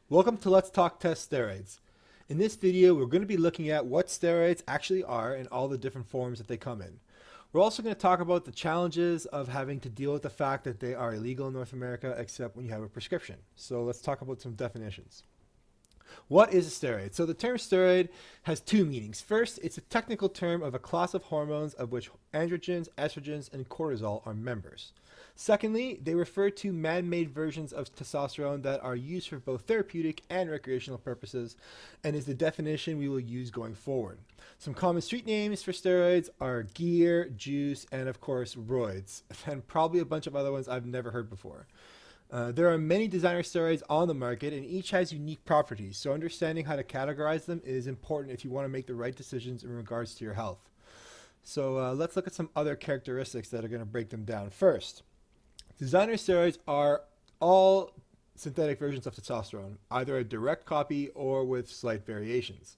Welcome to Let's Talk Test Steroids. In this video, we're going to be looking at what steroids actually are and all the different forms that they come in. We're also going to talk about the challenges of having to deal with the fact that they are illegal in North America except when you have a prescription. So let's talk about some definitions. What is a steroid? So the term steroid has two meanings. First, it's a technical term of a class of hormones of which androgens, estrogens, and cortisol are members. Secondly, they refer to man-made versions of testosterone that are used for both therapeutic and recreational purposes, and is the definition we will use going forward. Some common street names for steroids are gear, juice, and of course roids, and probably a bunch of other ones I've never heard before. There are many designer steroids on the market, and each has unique properties, so understanding how to categorize them is important if you want to make the right decisions in regards to your health. So let's look at some other characteristics that are going to break them down. First, designer steroids are all synthetic versions of testosterone, either a direct copy or with slight variations.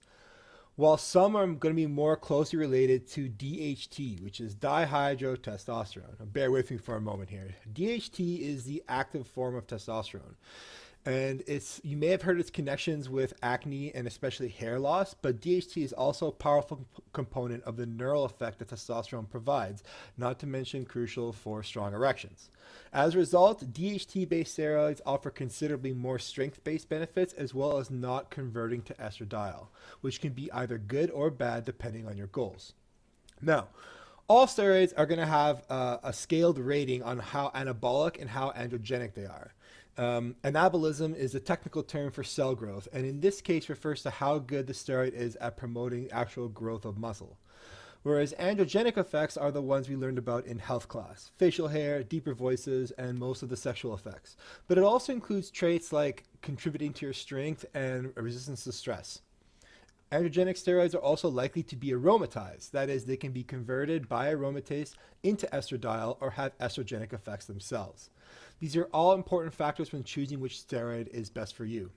While some are going to be more closely related to DHT, which is dihydrotestosterone. Now, bear with me for a moment here. DHT is the active form of testosterone. And you may have heard its connections with acne and especially hair loss, but DHT is also a powerful component of the neural effect that testosterone provides, not to mention crucial for strong erections. As a result, DHT-based steroids offer considerably more strength-based benefits as well as not converting to estradiol, which can be either good or bad depending on your goals. Now, all steroids are going to have a scaled rating on how anabolic and how androgenic they are. Anabolism is a technical term for cell growth, and in this case refers to how good the steroid is at promoting actual growth of muscle. Whereas androgenic effects are the ones we learned about in health class: facial hair, deeper voices, and most of the sexual effects. But it also includes traits like contributing to your strength and resistance to stress. Androgenic steroids are also likely to be aromatized. That is, they can be converted by aromatase into estradiol or have estrogenic effects themselves. These are all important factors when choosing which steroid is best for you.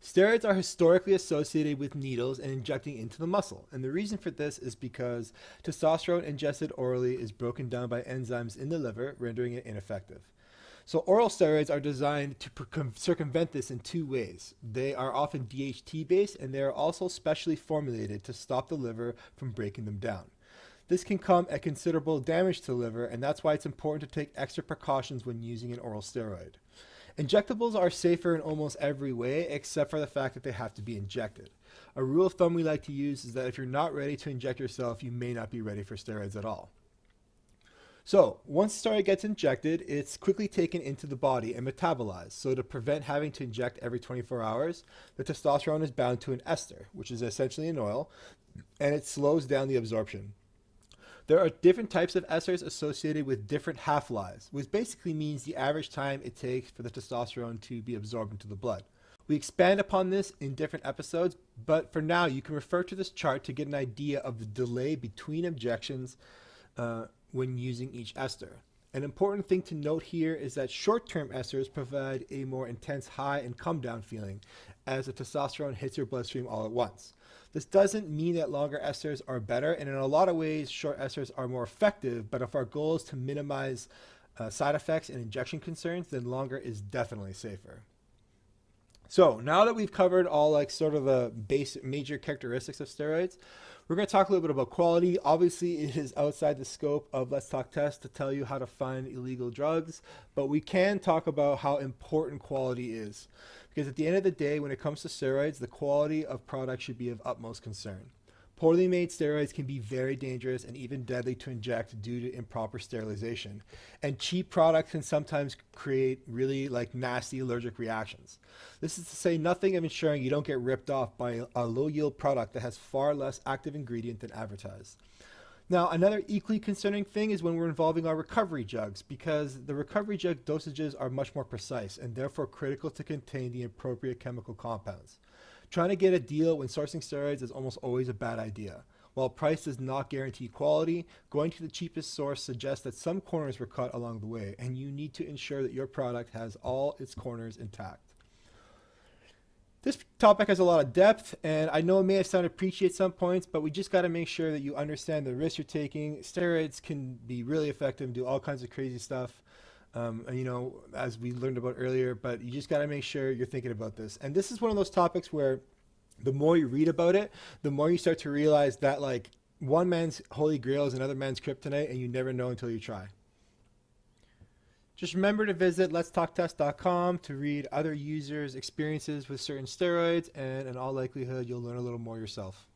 Steroids are historically associated with needles and injecting into the muscle, and the reason for this is because testosterone ingested orally is broken down by enzymes in the liver, rendering it ineffective. So oral steroids are designed to circumvent this in two ways. They are often DHT based, and they are also specially formulated to stop the liver from breaking them down. This can come at considerable damage to the liver, and that's why it's important to take extra precautions when using an oral steroid. Injectables are safer in almost every way, except for the fact that they have to be injected. A rule of thumb we like to use is that if you're not ready to inject yourself, you may not be ready for steroids at all. So, once the steroid gets injected, it's quickly taken into the body and metabolized. So to prevent having to inject every 24 hours, the testosterone is bound to an ester, which is essentially an oil, and it slows down the absorption. There are different types of esters associated with different half-lives, which basically means the average time it takes for the testosterone to be absorbed into the blood. We expand upon this in different episodes, but for now you can refer to this chart to get an idea of the delay between injections when using each ester. An important thing to note here is that short-term esters provide a more intense high and come down feeling as the testosterone hits your bloodstream all at once. This doesn't mean that longer esters are better, and in a lot of ways, short esters are more effective, but if our goal is to minimize side effects and injection concerns, then longer is definitely safer. So now that we've covered all sort of the basic major characteristics of steroids, we're going to talk a little bit about quality. Obviously, it is outside the scope of Let's Talk Test to tell you how to find illegal drugs, but we can talk about how important quality is. Because at the end of the day, when it comes to steroids, the quality of product should be of utmost concern. Poorly made steroids can be very dangerous and even deadly to inject due to improper sterilization. And cheap products can sometimes create really nasty allergic reactions. This is to say nothing of ensuring you don't get ripped off by a low yield product that has far less active ingredient than advertised. Now, another equally concerning thing is when we're involving our recovery jugs, because the recovery jug dosages are much more precise and therefore critical to contain the appropriate chemical compounds. Trying to get a deal when sourcing steroids is almost always a bad idea. While price does not guarantee quality, going to the cheapest source suggests that some corners were cut along the way, and you need to ensure that your product has all its corners intact. This topic has a lot of depth, and I know it may have sounded preachy at some points, but we just got to make sure that you understand the risks you're taking. Steroids can be really effective and do all kinds of crazy stuff. And, as we learned about earlier, but you just got to make sure you're thinking about this. And this is one of those topics where the more you read about it, the more you start to realize that like one man's holy grail is another man's kryptonite, and you never know until you try. Just remember to visit letstalktest.com to read other users' experiences with certain steroids, and in all likelihood, you'll learn a little more yourself.